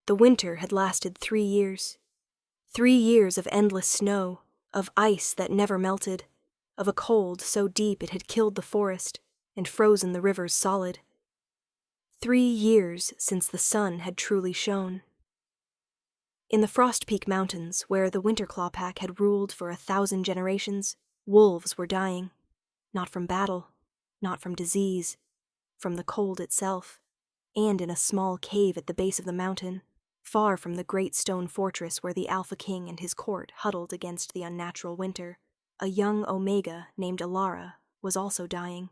The winter had lasted 3 years. 3 years of endless snow, of ice that never melted, of a cold so deep it had killed the forest and frozen the rivers solid. 3 years since the sun had truly shone. In the Frost Peak Mountains, where the Winterclaw Pack had ruled for 1,000 generations, wolves were dying. Not from battle, not from disease, from the cold itself, and in a small cave at the base of the mountain, far from the great stone fortress where the Alpha King and his court huddled against the unnatural winter, a young Omega named Alara was also dying.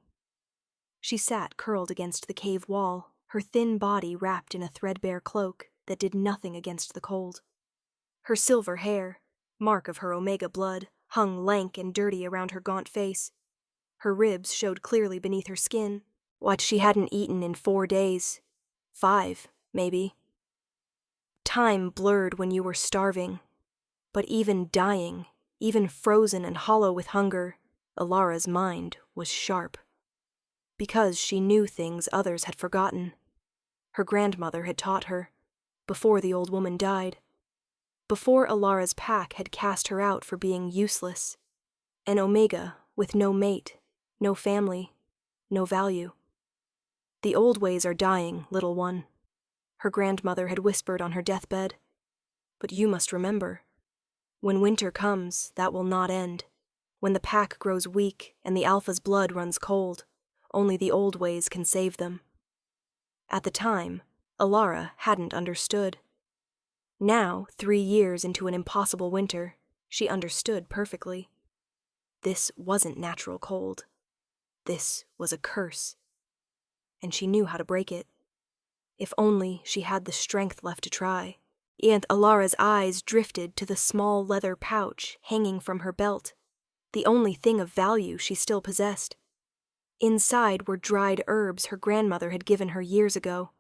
She sat curled against the cave wall, her thin body wrapped in a threadbare cloak that did nothing against the cold. Her silver hair, mark of her Omega blood, hung lank and dirty around her gaunt face. Her ribs showed clearly beneath her skin, what she hadn't eaten in 4 days. 5, maybe. Time blurred when you were starving, but even dying, even frozen and hollow with hunger, Alara's mind was sharp. Because she knew things others had forgotten. Her grandmother had taught her, before the old woman died. Before Alara's pack had cast her out for being useless. An Omega with no mate, no family, no value. The old ways are dying, little one, her grandmother had whispered on her deathbed. But you must remember, when winter comes, that will not end. When the pack grows weak and the Alpha's blood runs cold, only the old ways can save them. At the time, Alara hadn't understood. Now, 3 years into an impossible winter, she understood perfectly. This wasn't natural cold. This was a curse. And she knew how to break it. If only she had the strength left to try. And Alara's eyes drifted to the small leather pouch hanging from her belt, the only thing of value she still possessed. Inside were dried herbs her grandmother had given her years ago.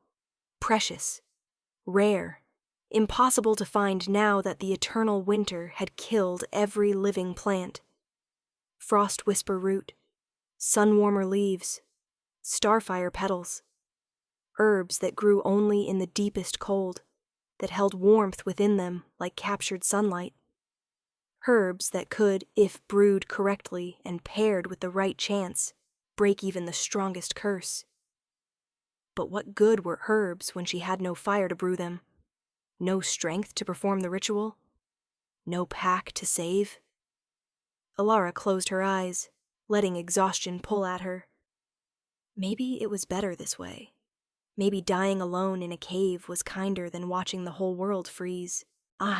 Precious, rare, impossible to find now that the eternal winter had killed every living plant. Frost whisper root, sunwarmer leaves, starfire petals. Herbs that grew only in the deepest cold, that held warmth within them like captured sunlight. Herbs that could, if brewed correctly and paired with the right chance, break even the strongest curse. But what good were herbs when she had no fire to brew them? No strength to perform the ritual? No pack to save? Alara closed her eyes, letting exhaustion pull at her. Maybe it was better this way. Maybe dying alone in a cave was kinder than watching the whole world freeze.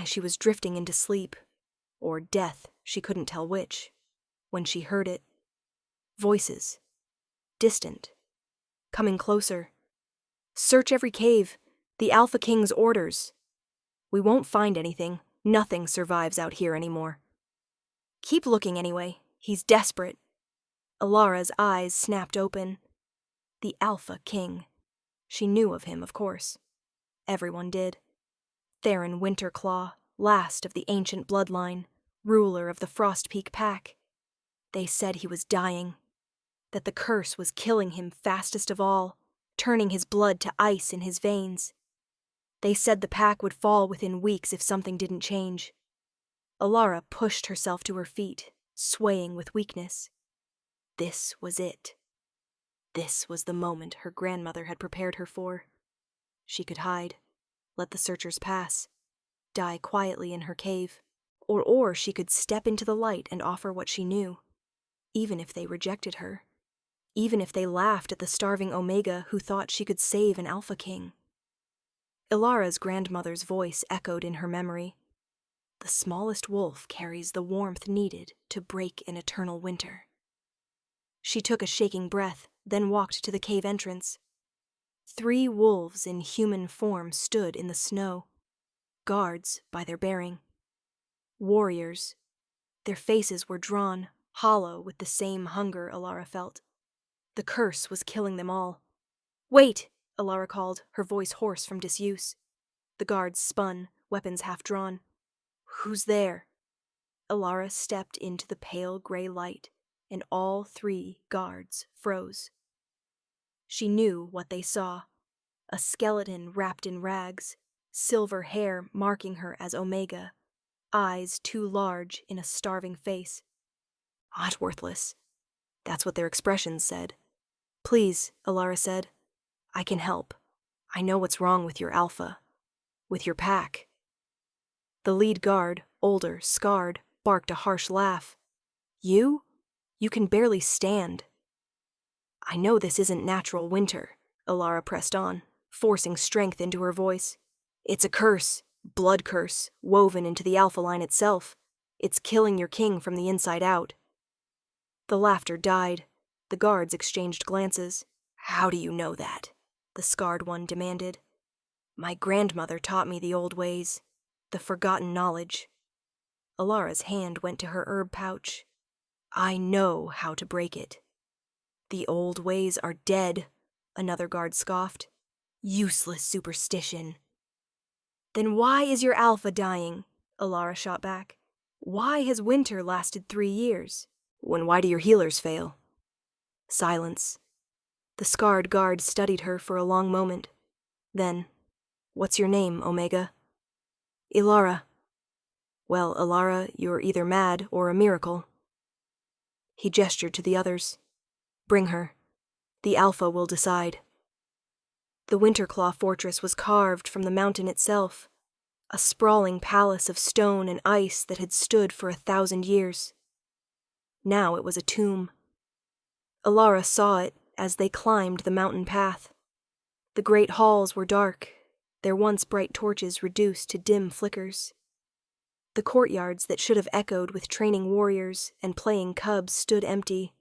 She was drifting into sleep. Or death, she couldn't tell which. When she heard it. Voices. Distant. Coming closer. Search every cave. The Alpha King's orders. We won't find anything. Nothing survives out here anymore. Keep looking anyway. He's desperate. Alara's eyes snapped open. The Alpha King. She knew of him, of course. Everyone did. Theron Winterclaw, last of the ancient bloodline, ruler of the Frost Peak Pack. They said he was dying, that the curse was killing him fastest of all, turning his blood to ice in his veins. They said the pack would fall within weeks if something didn't change. Alara pushed herself to her feet, swaying with weakness. This was it. This was the moment her grandmother had prepared her for. She could hide, let the searchers pass, die quietly in her cave, or she could step into the light and offer what she knew, even if they rejected her, even if they laughed at the starving Omega who thought she could save an Alpha King. Ilara's grandmother's voice echoed in her memory. The smallest wolf carries the warmth needed to break an eternal winter. She took a shaking breath, then walked to the cave entrance. 3 wolves in human form stood in the snow, guards by their bearing. Warriors. Their faces were drawn, hollow with the same hunger Alara felt. The curse was killing them all. Wait, Alara called, her voice hoarse from disuse. The guards spun, weapons half drawn. Who's there? Alara stepped into the pale gray light, and all 3 guards froze. She knew what they saw. A skeleton wrapped in rags, silver hair marking her as Omega, eyes too large in a starving face. Not worthless. That's what their expressions said. Please, Alara said. I can help. I know what's wrong with your alpha. With your pack. The lead guard, older, scarred, barked a harsh laugh. You? You can barely stand. I know this isn't natural winter, Alara pressed on, forcing strength into her voice. It's a curse, blood curse, woven into the alpha line itself. It's killing your king from the inside out. The laughter died. The guards exchanged glances. How do you know that? The scarred one demanded. My grandmother taught me the old ways, the forgotten knowledge. Alara's hand went to her herb pouch. I know how to break it. The old ways are dead, another guard scoffed. Useless superstition. Then why is your alpha dying? Alara shot back. Why has winter lasted 3 years? Why do your healers fail? Silence. The scarred guard studied her for a long moment. Then, what's your name, Omega? Ilara. Well, Alara, you're either mad or a miracle. He gestured to the others. Bring her. The Alpha will decide. The Winterclaw fortress was carved from the mountain itself, a sprawling palace of stone and ice that had stood for 1,000 years. Now it was a tomb. Alara saw it as they climbed the mountain path. The great halls were dark, their once bright torches reduced to dim flickers. The courtyards that should have echoed with training warriors and playing cubs stood empty,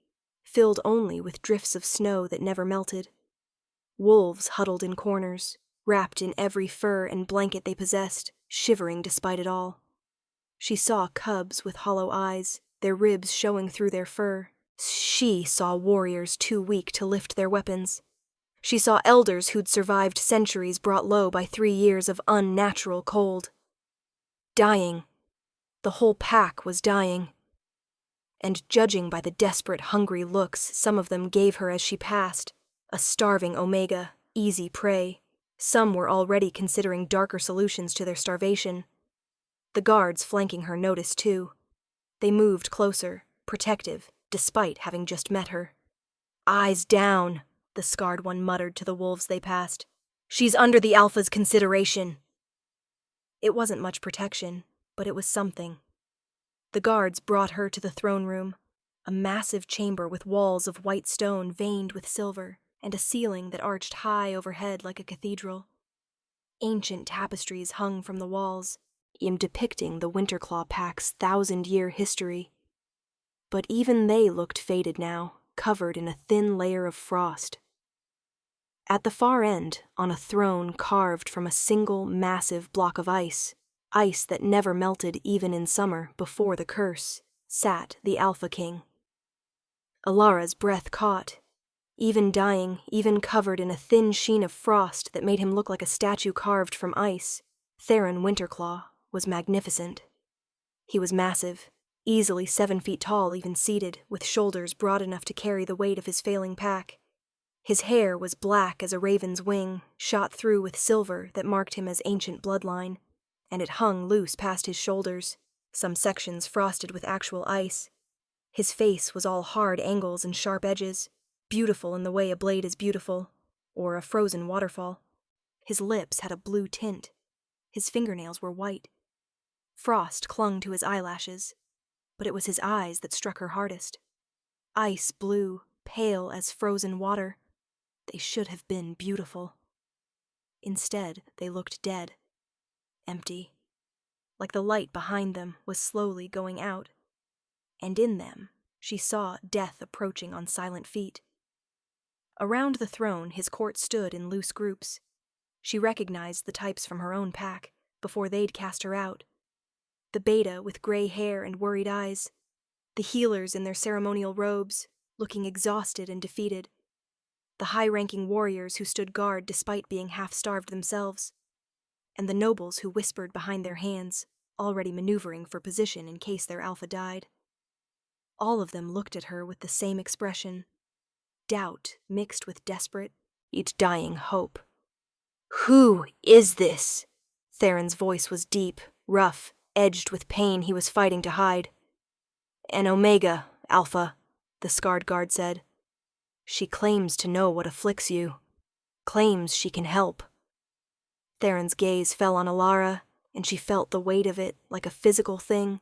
filled only with drifts of snow that never melted. Wolves huddled in corners, wrapped in every fur and blanket they possessed, shivering despite it all. She saw cubs with hollow eyes, their ribs showing through their fur. She saw warriors too weak to lift their weapons. She saw elders who'd survived centuries brought low by 3 years of unnatural cold. Dying. The whole pack was dying. And judging by the desperate, hungry looks some of them gave her as she passed, a starving Omega, easy prey, some were already considering darker solutions to their starvation. The guards flanking her noticed too. They moved closer, protective, despite having just met her. Eyes down, the scarred one muttered to the wolves they passed. She's under the Alpha's consideration. It wasn't much protection, but it was something. The guards brought her to the throne room, a massive chamber with walls of white stone veined with silver, and a ceiling that arched high overhead like a cathedral. Ancient tapestries hung from the walls, depicting the Winterclaw Pack's 1,000-year history. But even they looked faded now, covered in a thin layer of frost. At the far end, on a throne carved from a single massive block of ice that never melted even in summer before the curse, sat the Alpha King. Alara's breath caught. Even dying, even covered in a thin sheen of frost that made him look like a statue carved from ice, Theron Winterclaw was magnificent. He was massive, easily 7 feet tall even seated, with shoulders broad enough to carry the weight of his failing pack. His hair was black as a raven's wing, shot through with silver that marked him as ancient bloodline, and it hung loose past his shoulders, some sections frosted with actual ice. His face was all hard angles and sharp edges, beautiful in the way a blade is beautiful, or a frozen waterfall. His lips had a blue tint. His fingernails were white. Frost clung to his eyelashes, but it was his eyes that struck her hardest. Ice blue, pale as frozen water. They should have been beautiful. Instead, they looked dead. Empty. Like the light behind them was slowly going out. And in them, she saw death approaching on silent feet. Around the throne, his court stood in loose groups. She recognized the types from her own pack, before they'd cast her out. The beta with gray hair and worried eyes. The healers in their ceremonial robes, looking exhausted and defeated. The high-ranking warriors who stood guard despite being half-starved themselves. And the nobles who whispered behind their hands, already maneuvering for position in case their alpha died. All of them looked at her with the same expression. Doubt mixed with desperate, yet dying hope. Who is this? Theron's voice was deep, rough, edged with pain he was fighting to hide. "An Omega, Alpha," the scarred guard said. "She claims to know what afflicts you. Claims she can help." Theron's gaze fell on Alara, and she felt the weight of it like a physical thing.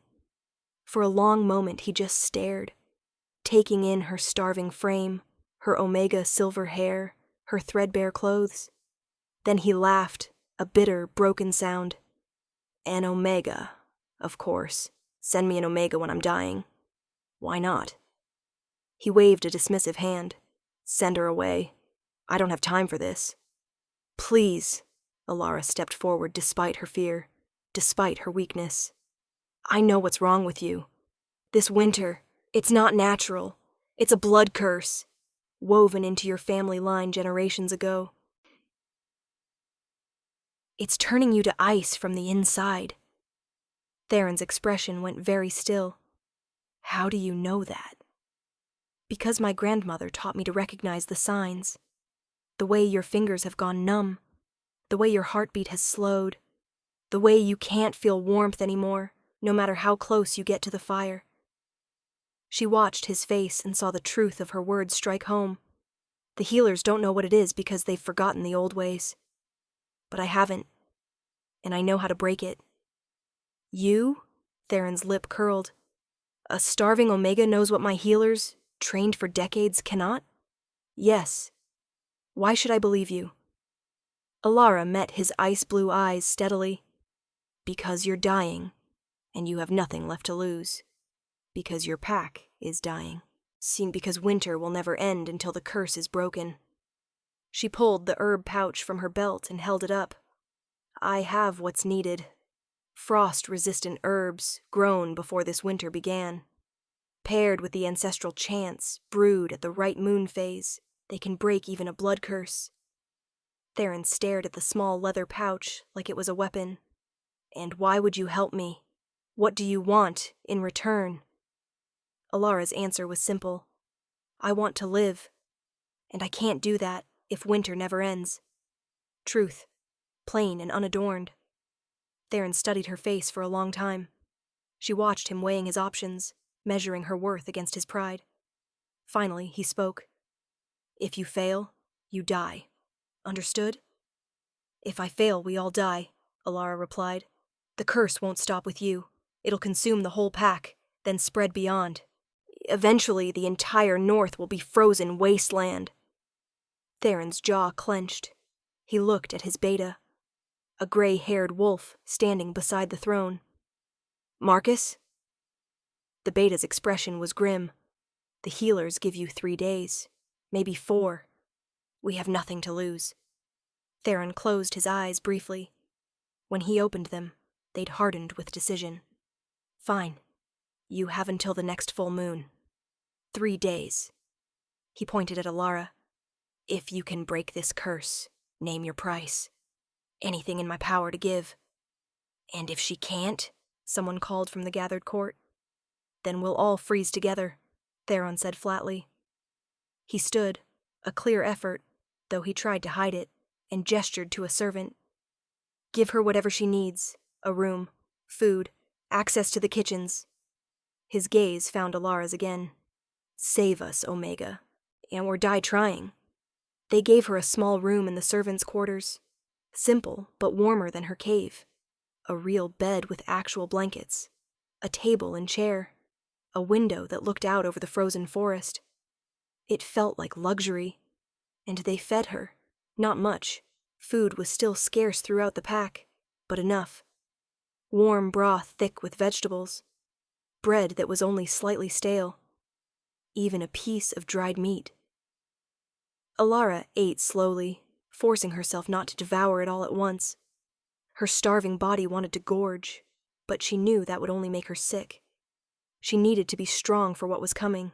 For a long moment he just stared, taking in her starving frame, her Omega silver hair, her threadbare clothes. Then he laughed, a bitter, broken sound. "An Omega, of course. Send me an Omega when I'm dying. Why not?" He waved a dismissive hand. "Send her away. I don't have time for this." "Please," Alara stepped forward despite her fear, despite her weakness. "I know what's wrong with you. This winter, it's not natural. It's a blood curse, woven into your family line generations ago. It's turning you to ice from the inside." Theron's expression went very still. "How do you know that?" "Because my grandmother taught me to recognize the signs. The way your fingers have gone numb, the way your heartbeat has slowed, the way you can't feel warmth anymore, no matter how close you get to the fire." She watched his face and saw the truth of her words strike home. The healers don't know what it is because they've forgotten the old ways. But I haven't, and I know how to break it. "You?" Theron's lip curled. "A starving Omega knows what my healers, trained for decades, cannot?" "Yes. Why should I believe you?" Alara met his ice-blue eyes steadily. "Because you're dying, and you have nothing left to lose. Because your pack is dying. Because winter will never end until the curse is broken." She pulled the herb pouch from her belt and held it up. "I have what's needed. Frost-resistant herbs grown before this winter began. Paired with the ancestral chants, brewed at the right moon phase, they can break even a blood curse." Theron stared at the small leather pouch like it was a weapon. "And why would you help me? What do you want in return?" Alara's answer was simple. "I want to live. And I can't do that if winter never ends." Truth, plain and unadorned. Theron studied her face for a long time. She watched him weighing his options, measuring her worth against his pride. Finally, he spoke. "If you fail, you die. Understood?" "If I fail, we all die," Alara replied. "The curse won't stop with you. It'll consume the whole pack, then spread beyond. Eventually, the entire north will be frozen wasteland." Theron's jaw clenched. He looked at his beta, a gray-haired wolf standing beside the throne. "Marcus?" The beta's expression was grim. "The healers give you 3 days, maybe 4. We have nothing to lose." Theron closed his eyes briefly. When he opened them, they'd hardened with decision. "Fine. You have until the next full moon. 3 days." He pointed at Alara. "If you can break this curse, name your price. Anything in my power to give." "And if she can't?" someone called from the gathered court. "Then we'll all freeze together," Theron said flatly. He stood, a clear effort, though he tried to hide it, and gestured to a servant. "Give her whatever she needs, a room, food, access to the kitchens." His gaze found Alara's again. "Save us, Omega, or die trying." They gave her a small room in the servants' quarters, simple but warmer than her cave. A real bed with actual blankets, a table and chair, a window that looked out over the frozen forest. It felt like luxury, and they fed her. Not much. Food was still scarce throughout the pack, but enough. Warm broth thick with vegetables. Bread that was only slightly stale. Even a piece of dried meat. Alara ate slowly, forcing herself not to devour it all at once. Her starving body wanted to gorge, but she knew that would only make her sick. She needed to be strong for what was coming.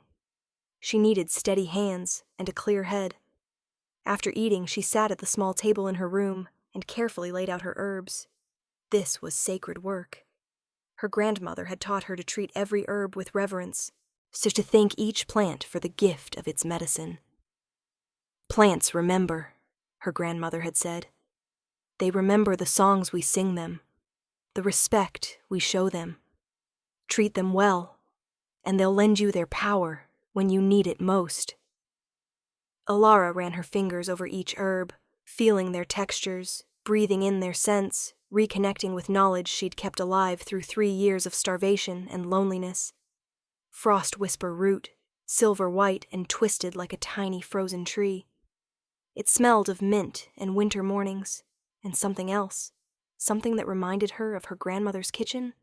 She needed steady hands and a clear head. After eating, she sat at the small table in her room and carefully laid out her herbs. This was sacred work. Her grandmother had taught her to treat every herb with reverence, so to thank each plant for the gift of its medicine. "Plants remember," her grandmother had said. They remember the songs we sing them, the respect we show them. Treat them well, and they'll lend you their power when you need it most. Alara ran her fingers over each herb, feeling their textures, breathing in their scents, reconnecting with knowledge she'd kept alive through 3 years of starvation and loneliness. Frost whisper root, silver white and twisted like a tiny frozen tree. It smelled of mint and winter mornings, and something else, something that reminded her of her grandmother's kitchen.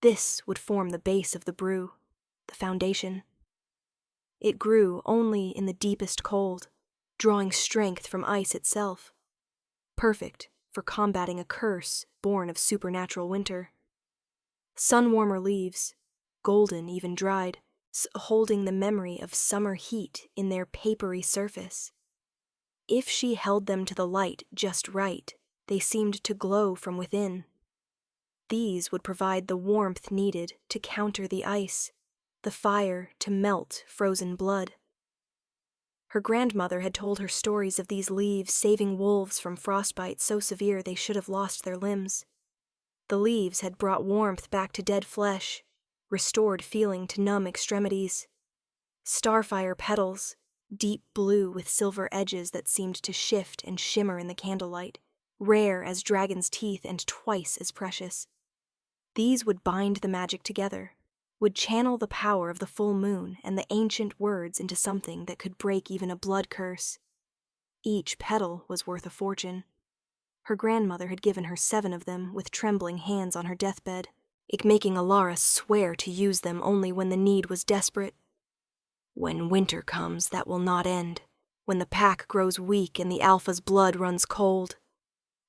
This would form the base of the brew, the foundation. It grew only in the deepest cold, drawing strength from ice itself. Perfect for combating a curse born of supernatural winter. Sun-warmer leaves, golden even dried, holding the memory of summer heat in their papery surface. If she held them to the light just right, they seemed to glow from within. These would provide the warmth needed to counter the ice, the fire to melt frozen blood. Her grandmother had told her stories of these leaves saving wolves from frostbite so severe they should have lost their limbs. The leaves had brought warmth back to dead flesh, restored feeling to numb extremities. Starfire petals, deep blue with silver edges that seemed to shift and shimmer in the candlelight, rare as dragon's teeth and twice as precious. These would bind the magic together, would channel the power of the full moon and the ancient words into something that could break even a blood curse. Each petal was worth a fortune. Her grandmother had given her 7 of them with trembling hands on her deathbed, making Alara swear to use them only when the need was desperate. When winter comes, that will not end. When the pack grows weak and the alpha's blood runs cold,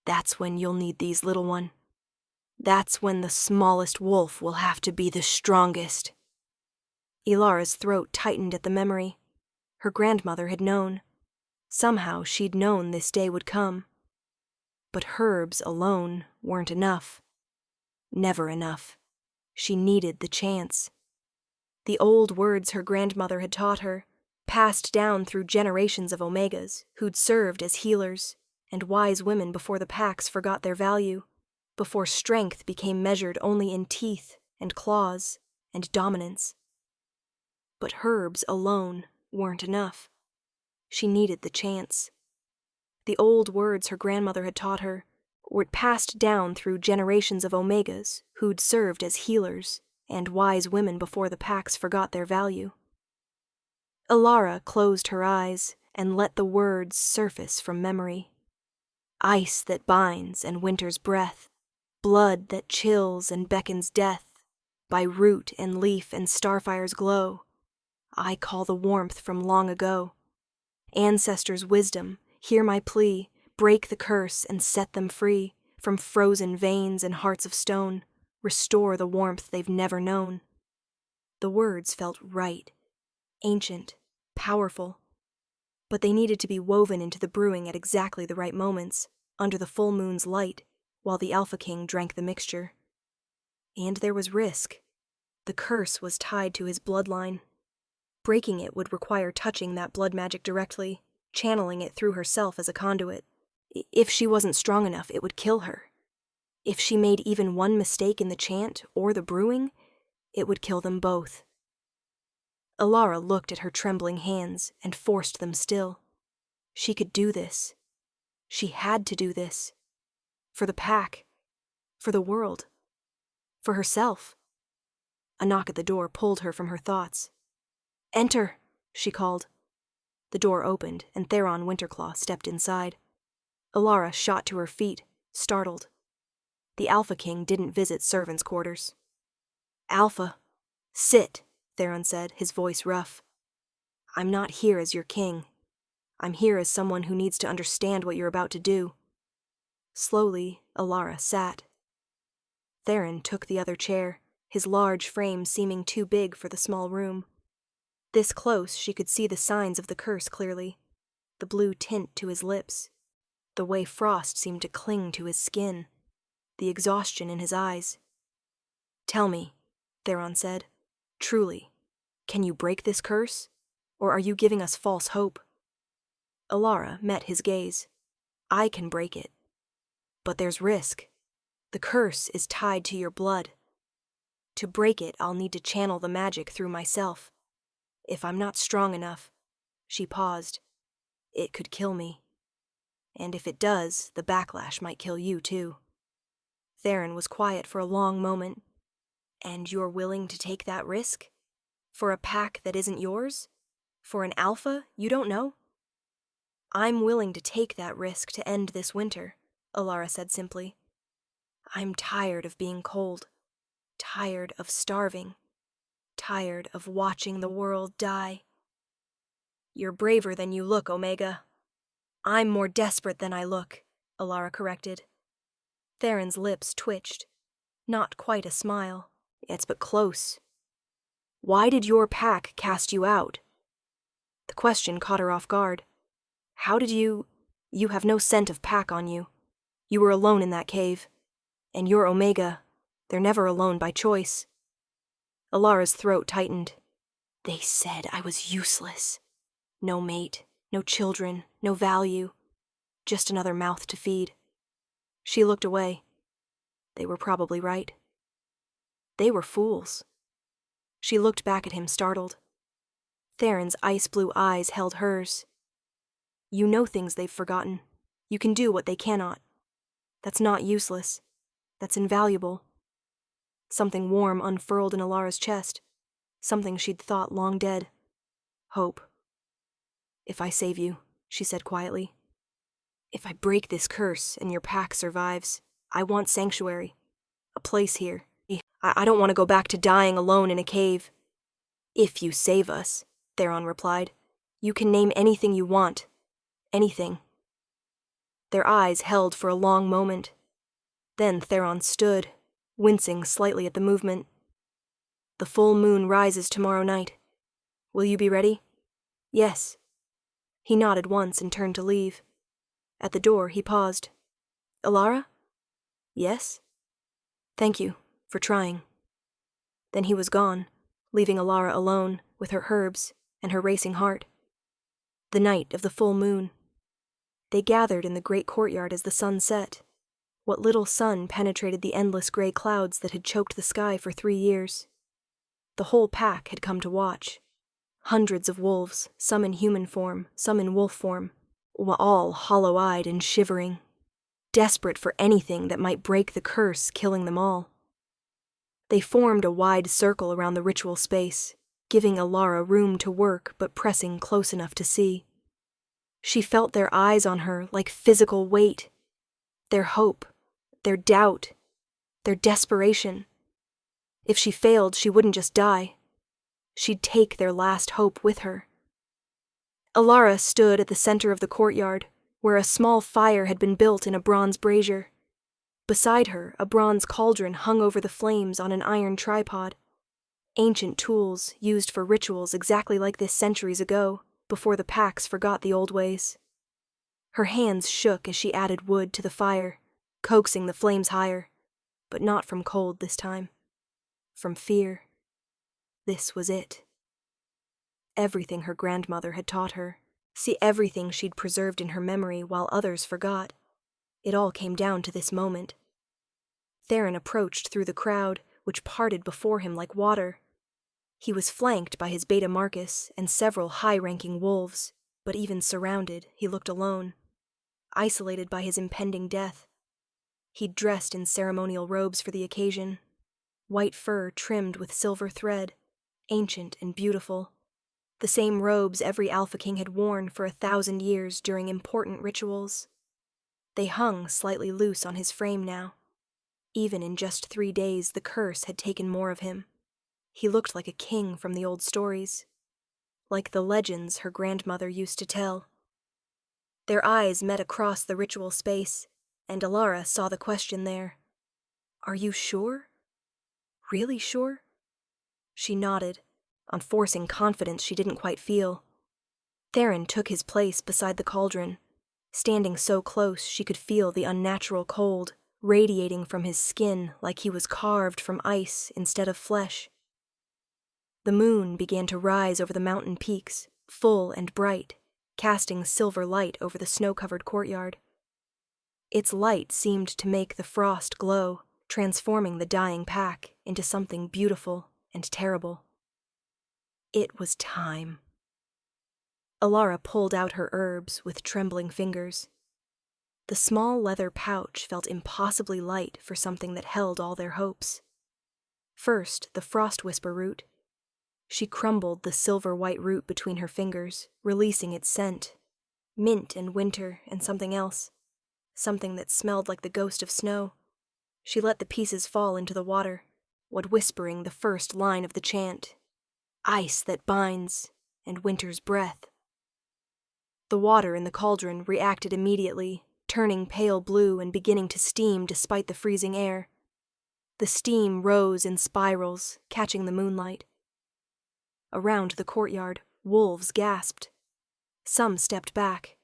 that's when you'll need these, little one. That's when the smallest wolf will have to be the strongest. Ilara's throat tightened at the memory. Her grandmother had known. Somehow she'd known this day would come. But herbs alone weren't enough. Never enough. She needed the chance. The old words her grandmother had taught her, passed down through generations of Omegas who'd served as healers, and wise women before the packs forgot their value, before strength became measured only in teeth and claws and dominance. But herbs alone weren't enough. She needed the chance. The old words her grandmother had taught her were passed down through generations of Omegas who'd served as healers, and wise women before the packs forgot their value. Alara closed her eyes and let the words surface from memory. Ice that binds and winter's breath, blood that chills and beckons death, by root and leaf and starfire's glow. I call the warmth from long ago. Ancestors' wisdom, hear my plea, break the curse and set them free from frozen veins and hearts of stone, restore the warmth they've never known. The words felt right, ancient, powerful, but they needed to be woven into the brewing at exactly the right moments, under the full moon's light, while the Alpha King drank the mixture. And there was risk. The curse was tied to his bloodline. Breaking it would require touching that blood magic directly, channeling it through herself as a conduit. If she wasn't strong enough, it would kill her. If she made even one mistake in the chant or the brewing, it would kill them both. Alara looked at her trembling hands and forced them still. She could do this. She had to do this. For the pack. For the world. For herself. A knock at the door pulled her from her thoughts. "Enter," she called. The door opened, and Theron Winterclaw stepped inside. Alara shot to her feet, startled. The Alpha King didn't visit servants' quarters. "Alpha, sit," Theron said, his voice rough. "I'm not here as your king. I'm here as someone who needs to understand what you're about to do." Slowly, Alara sat. Theron took the other chair, his large frame seeming too big for the small room. This close, she could see the signs of the curse clearly, the blue tint to his lips, the way frost seemed to cling to his skin, the exhaustion in his eyes. "Tell me," Theron said, "truly, can you break this curse, or are you giving us false hope?" Alara met his gaze. "I can break it. But there's risk. The curse is tied to your blood. To break it, I'll need to channel the magic through myself. If I'm not strong enough," she paused, "it could kill me. And if it does, the backlash might kill you too." Theron was quiet for a long moment. "And you're willing to take that risk? For a pack that isn't yours? For an alpha you don't know?" "I'm willing to take that risk to end this winter," Alara said simply. "I'm tired of being cold. Tired of starving. Tired of watching the world die." "You're braver than you look, Omega." "I'm more desperate than I look," Alara corrected. Theron's lips twitched. Not quite a smile. It's but close. "Why did your pack cast you out?" The question caught her off guard. "How did you have no scent of pack on you. You were alone in that cave. And you're Omega. They're never alone by choice." Alara's throat tightened. "They said I was useless. No mate, no children, no value. Just another mouth to feed." She looked away. They were probably right. They were fools. She looked back at him, startled. Theron's ice-blue eyes held hers. "You know things they've forgotten. You can do what they cannot. That's not useless. That's invaluable." Something warm unfurled in Alara's chest. Something she'd thought long dead. Hope. "If I save you," she said quietly. "If I break this curse and your pack survives, I want sanctuary. A place here. I don't want to go back to dying alone in a cave." "If you save us," Theron replied, "you can name anything you want. Anything." Their eyes held for a long moment. Then Theron stood, wincing slightly at the movement. "The full moon rises tomorrow night. Will you be ready?" "Yes." He nodded once and turned to leave. At the door, he paused. "Alara?" "Yes?" "Thank you for trying." Then he was gone, leaving Alara alone with her herbs and her racing heart. The night of the full moon. They gathered in the great courtyard as the sun set. What little sun penetrated the endless gray clouds that had choked the sky for 3 years. The whole pack had come to watch. Hundreds of wolves, some in human form, some in wolf form, all hollow-eyed and shivering, desperate for anything that might break the curse killing them all. They formed a wide circle around the ritual space, giving Alara room to work but pressing close enough to see. She felt their eyes on her like physical weight. Their hope, their doubt, their desperation. If she failed, she wouldn't just die. She'd take their last hope with her. Alara stood at the center of the courtyard, where a small fire had been built in a bronze brazier. Beside her, a bronze cauldron hung over the flames on an iron tripod. Ancient tools used for rituals exactly like this centuries ago, before the packs forgot the old ways. Her hands shook as she added wood to the fire, coaxing the flames higher, but not from cold this time. From fear. This was it. Everything her grandmother had taught her. See, everything she'd preserved in her memory while others forgot. It all came down to this moment. Theron approached through the crowd, which parted before him like water. He was flanked by his Beta Marcus and several high-ranking wolves, but even surrounded, he looked alone, isolated by his impending death. He'd dressed in ceremonial robes for the occasion, white fur trimmed with silver thread, ancient and beautiful. The same robes every Alpha King had worn for 1,000 years during important rituals. They hung slightly loose on his frame now. Even in just 3 days, the curse had taken more of him. He looked like a king from the old stories, like the legends her grandmother used to tell. Their eyes met across the ritual space, and Alara saw the question there. "Are you sure? Really sure?" She nodded, on forcing confidence she didn't quite feel. Theron took his place beside the cauldron, standing so close she could feel the unnatural cold radiating from his skin like he was carved from ice instead of flesh. The moon began to rise over the mountain peaks, full and bright, casting silver light over the snow-covered courtyard. Its light seemed to make the frost glow, transforming the dying pack into something beautiful and terrible. It was time. Alara pulled out her herbs with trembling fingers. The small leather pouch felt impossibly light for something that held all their hopes. First, the frost whisper root. She crumbled the silver-white root between her fingers, releasing its scent. Mint and winter and something else. Something that smelled like the ghost of snow. She let the pieces fall into the water, whispering the first line of the chant. Ice that binds, and winter's breath. The water in the cauldron reacted immediately, turning pale blue and beginning to steam despite the freezing air. The steam rose in spirals, catching the moonlight. Around the courtyard, wolves gasped. Some stepped back.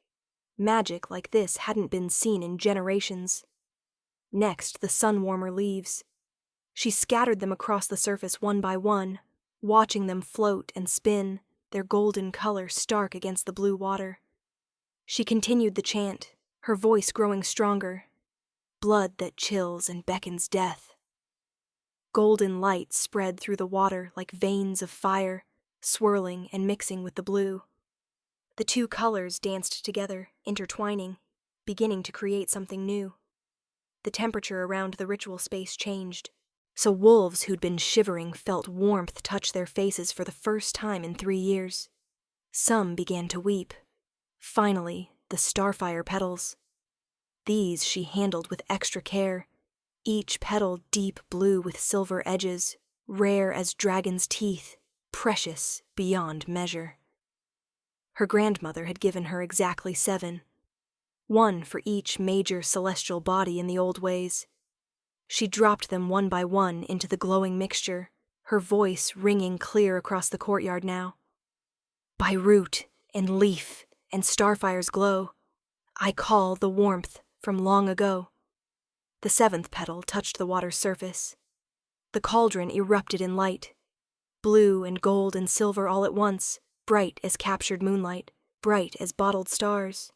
Magic like this hadn't been seen in generations. Next, the sun-warmer leaves. She scattered them across the surface one by one, watching them float and spin, their golden color stark against the blue water. She continued the chant, her voice growing stronger. Blood that chills and beckons death. Golden light spread through the water like veins of fire, swirling and mixing with the blue. The two colors danced together, intertwining, beginning to create something new. The temperature around the ritual space changed, so wolves who'd been shivering felt warmth touch their faces for the first time in 3 years. Some began to weep. Finally, the starfire petals. These she handled with extra care, each petal deep blue with silver edges, rare as dragon's teeth, precious beyond measure. Her grandmother had given her exactly 7, 1 for each major celestial body in the old ways. She dropped them one by one into the glowing mixture, her voice ringing clear across the courtyard now. By root and leaf and starfire's glow, I call the warmth from long ago. The 7th petal touched the water's surface. The cauldron erupted in light, blue and gold and silver all at once, bright as captured moonlight, bright as bottled stars.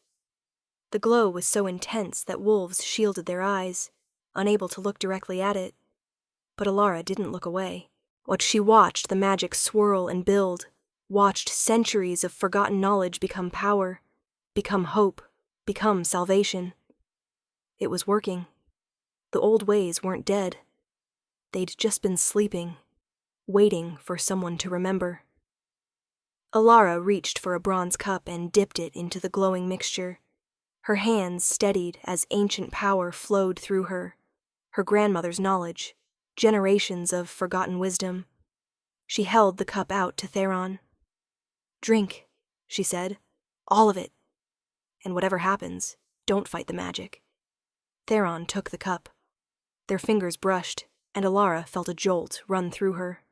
The glow was so intense that wolves shielded their eyes, unable to look directly at it. But Alara didn't look away. She watched the magic swirl and build, watched centuries of forgotten knowledge become power, become hope, become salvation. It was working. The old ways weren't dead. They'd just been sleeping, waiting for someone to remember. Alara reached for a bronze cup and dipped it into the glowing mixture. Her hands steadied as ancient power flowed through her grandmother's knowledge, generations of forgotten wisdom. She held the cup out to Theron. Drink, she said, all of it. And whatever happens, don't fight the magic. Theron took the cup. Their fingers brushed, and Alara felt a jolt run through her.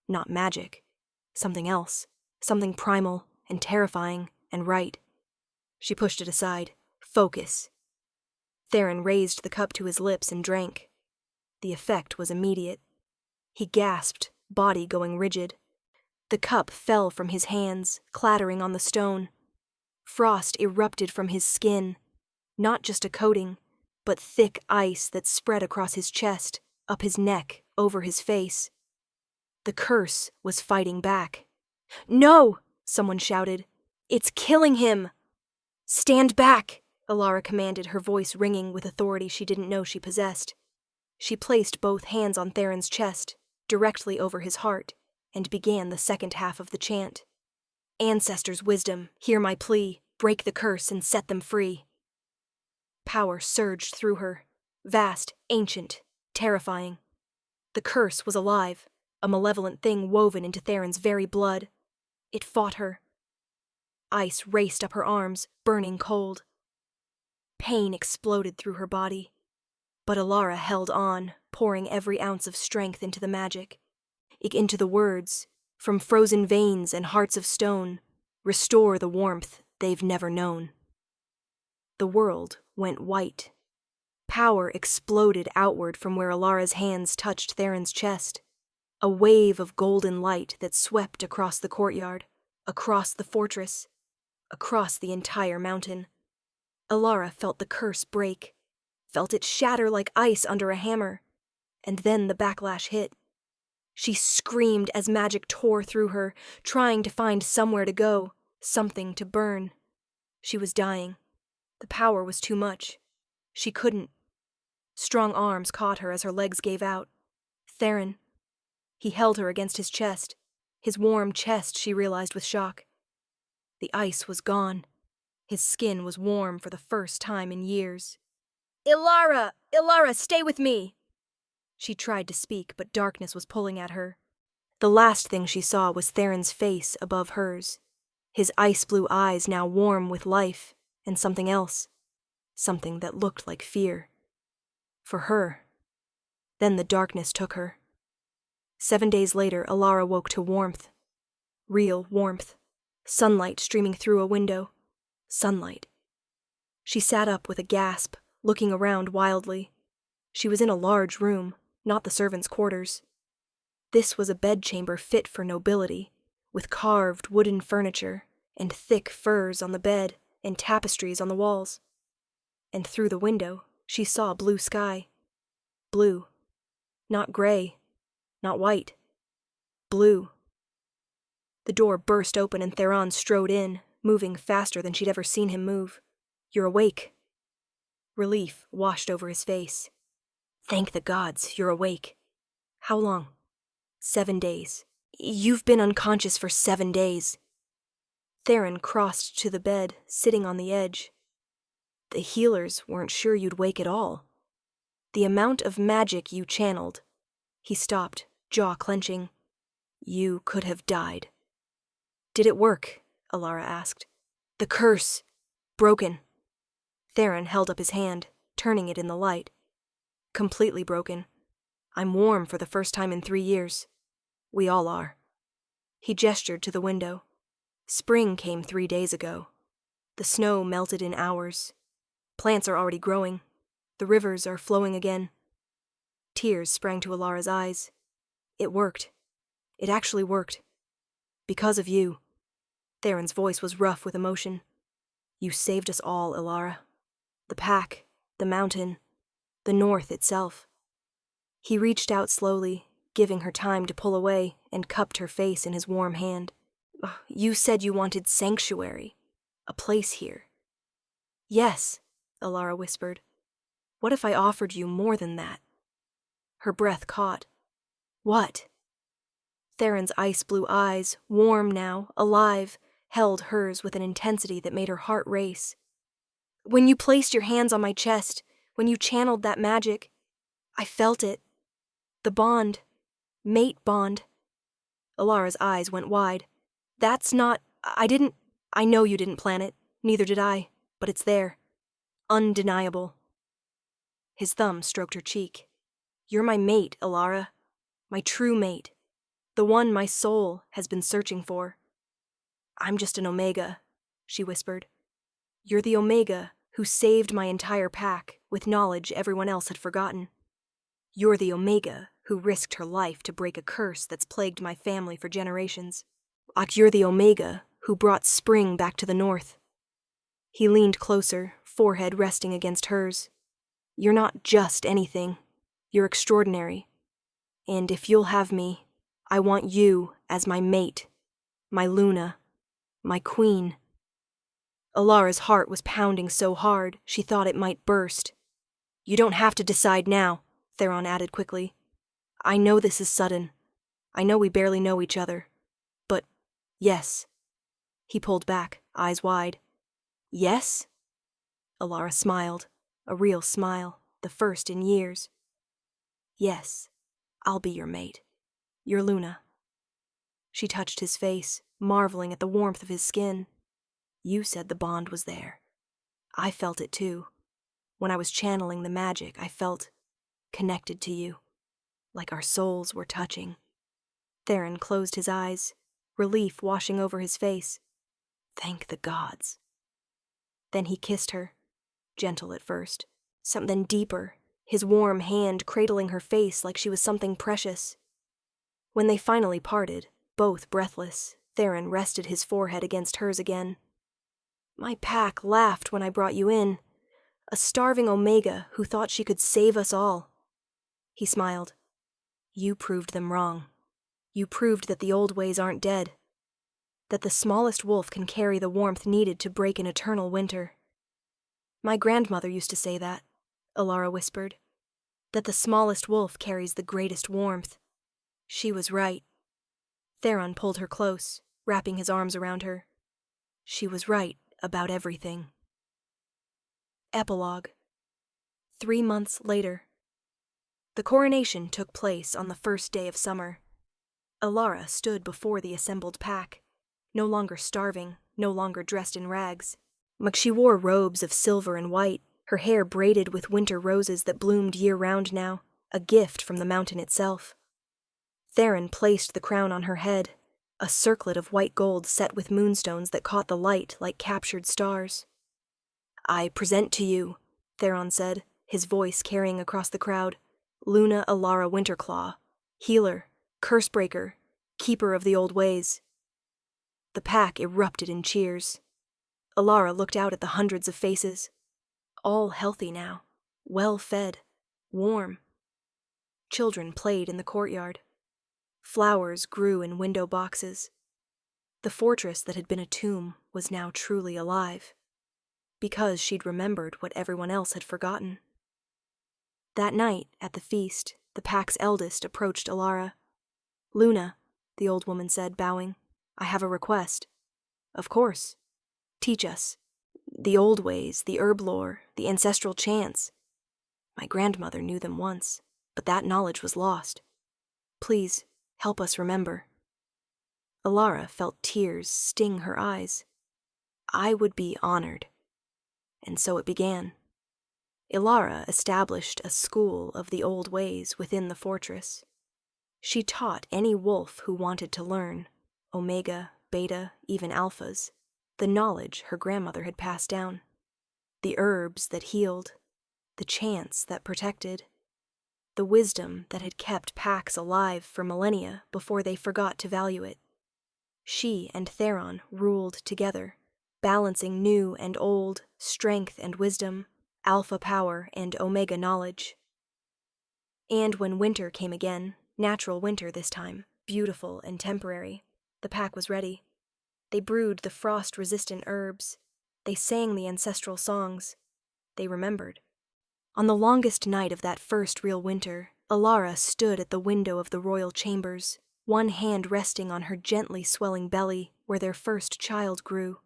Not magic. Something else. Something primal and terrifying and right. She pushed it aside. Focus. Theron raised the cup to his lips and drank. The effect was immediate. He gasped, body going rigid. The cup fell from his hands, clattering on the stone. Frost erupted from his skin, not just a coating, but thick ice that spread across his chest, up his neck, over his face. The curse was fighting back. No! Someone shouted. It's killing him! Stand back! Alara commanded, her voice ringing with authority she didn't know she possessed. She placed both hands on Theron's chest, directly over his heart, and began the second half of the chant. Ancestors' wisdom, hear my plea, break the curse and set them free. Power surged through her, vast, ancient, terrifying. The curse was alive, a malevolent thing woven into Theron's very blood. It fought her. Ice raced up her arms, burning cold. Pain exploded through her body. But Alara held on, pouring every ounce of strength into the magic, into the words, from frozen veins and hearts of stone, restore the warmth they've never known. The world went white. Power exploded outward from where Alara's hands touched Theron's chest, a wave of golden light that swept across the courtyard, across the fortress, across the entire mountain. Alara felt the curse break. felt it shatter like ice under a hammer, and then the backlash hit. She screamed as magic tore through her, trying to find somewhere to go, something to burn. She was dying. The power was too much. She couldn't. Strong arms caught her as her legs gave out. Theron. He held her against his chest. His warm chest, she realized with shock. The ice was gone. His skin was warm for the first time in years. Ilara! Ilara, stay with me! She tried to speak, but darkness was pulling at her. The last thing she saw was Theron's face above hers. His ice-blue eyes now warm with life, and something else. Something that looked like fear. For her. Then the darkness took her. 7 days later, Ilara woke to warmth. Real warmth. Sunlight streaming through a window. Sunlight. She sat up with a gasp, looking around wildly. She was in a large room, not the servants' quarters. This was a bedchamber fit for nobility, with carved wooden furniture, and thick furs on the bed, and tapestries on the walls. And through the window, she saw blue sky. Blue. Not gray. Not white. Blue. The door burst open and Theron strode in, moving faster than she'd ever seen him move. You're awake. Relief washed over his face. Thank the gods, you're awake. How long? 7 days. You've been unconscious for 7 days. Theron crossed to the bed, sitting on the edge. The healers weren't sure you'd wake at all. The amount of magic you channeled. He stopped, jaw clenching. You could have died. Did it work? Ilara asked. The curse. Broken. Theron held up his hand, turning it in the light. Completely broken. I'm warm for the first time in 3 years. We all are. He gestured to the window. Spring came 3 days ago. The snow melted in hours. Plants are already growing. The rivers are flowing again. Tears sprang to Ilara's eyes. It worked. It actually worked. Because of you. Theron's voice was rough with emotion. You saved us all, Ilara. The pack, the mountain, the north itself. He reached out slowly, giving her time to pull away, and cupped her face in his warm hand. You said you wanted sanctuary. A place here. Yes, Ilara whispered. What if I offered you more than that? Her breath caught. What? Theron's ice-blue eyes, warm now, alive, held hers with an intensity that made her heart race. When you placed your hands on my chest, when you channeled that magic, I felt it. The bond. Mate bond. Ilara's eyes went wide. That's not... I know you didn't plan it. Neither did I. But it's there. Undeniable. His thumb stroked her cheek. You're my mate, Ilara. My true mate. The one my soul has been searching for. I'm just an Omega, she whispered. You're the Omega who saved my entire pack with knowledge everyone else had forgotten. You're the Omega who risked her life to break a curse that's plagued my family for generations. You're the Omega who brought spring back to the north. He leaned closer, forehead resting against hers. You're not just anything. You're extraordinary. And if you'll have me, I want you as my mate, my Luna, my queen. Ilara's heart was pounding so hard she thought it might burst. You don't have to decide now, Theron added quickly. I know this is sudden. I know we barely know each other. But, yes. He pulled back, eyes wide. Yes? Ilara smiled, a real smile, the first in years. Yes, I'll be your mate, your Luna. She touched his face, marveling at the warmth of his skin. You said the bond was there. I felt it too. When I was channeling the magic, I felt connected to you, like our souls were touching. Theron closed his eyes, relief washing over his face. Thank the gods. Then he kissed her, gentle at first, something deeper, his warm hand cradling her face like she was something precious. When they finally parted, both breathless, Theron rested his forehead against hers again. My pack laughed when I brought you in. a starving Omega who thought she could save us all. He smiled. You proved them wrong. You proved that the old ways aren't dead. That the smallest wolf can carry the warmth needed to break an eternal winter. My grandmother used to say that, Alara whispered. That the smallest wolf carries the greatest warmth. She was right. Theron pulled her close, wrapping his arms around her. She was right about everything. Epilogue. 3 months later. The coronation took place on the first day of summer. Alara stood before the assembled pack, no longer starving, no longer dressed in rags. But she wore robes of silver and white, her hair braided with winter roses that bloomed year-round now, a gift from the mountain itself. Theron placed the crown on her head, a circlet of white gold set with moonstones that caught the light like captured stars. I present to you, Theron said, his voice carrying across the crowd, Luna Alara Winterclaw, healer, cursebreaker, keeper of the old ways. The pack erupted in cheers. Alara looked out at the hundreds of faces, all healthy now, well-fed, warm. Children played in the courtyard. Flowers grew in window boxes. The fortress that had been a tomb was now truly alive, because she'd remembered what everyone else had forgotten. That night, at the feast, the pack's eldest approached Alara. Luna, the old woman said, bowing, I have a request. Of course. Teach us. The old ways, the herb lore, the ancestral chants. My grandmother knew them once, but that knowledge was lost. Please, help us remember. Alara felt tears sting her eyes. I would be honored. And so it began. Alara established a school of the old ways within the fortress. She taught any wolf who wanted to learn, Omega, Beta, even Alphas, the knowledge her grandmother had passed down. The herbs that healed, the chants that protected, the wisdom that had kept packs alive for millennia before they forgot to value it. She and Theron ruled together, balancing new and old, strength and wisdom, alpha power and omega knowledge. And when winter came again, natural winter this time, beautiful and temporary, the pack was ready. They brewed the frost-resistant herbs. They sang the ancestral songs. They remembered. On the longest night of that first real winter, Alara stood at the window of the royal chambers, one hand resting on her gently swelling belly where their first child grew.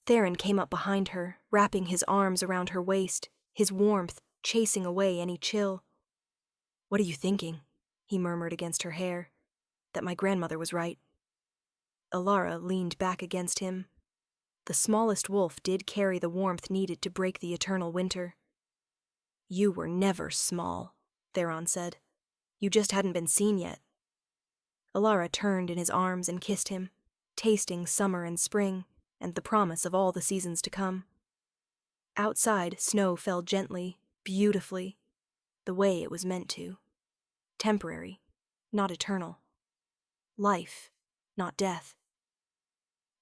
Theron came up behind her, wrapping his arms around her waist, his warmth chasing away any chill. What are you thinking? He murmured against her hair. That my grandmother was right. Alara leaned back against him. The smallest wolf did carry the warmth needed to break the eternal winter. You were never small, Theron said. You just hadn't been seen yet. Alara turned in his arms and kissed him, tasting summer and spring, and the promise of all the seasons to come. Outside, snow fell gently, beautifully, the way it was meant to. Temporary, not eternal. Life, not death.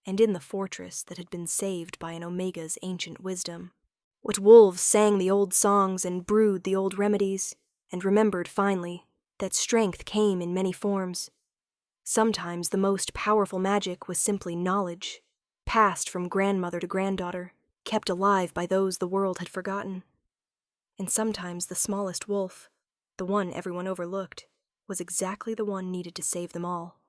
And in the fortress that had been saved by an Omega's ancient wisdom, what wolves sang the old songs and brewed the old remedies, and remembered finally that strength came in many forms. Sometimes the most powerful magic was simply knowledge, passed from grandmother to granddaughter, kept alive by those the world had forgotten. And sometimes the smallest wolf, the one everyone overlooked, was exactly the one needed to save them all.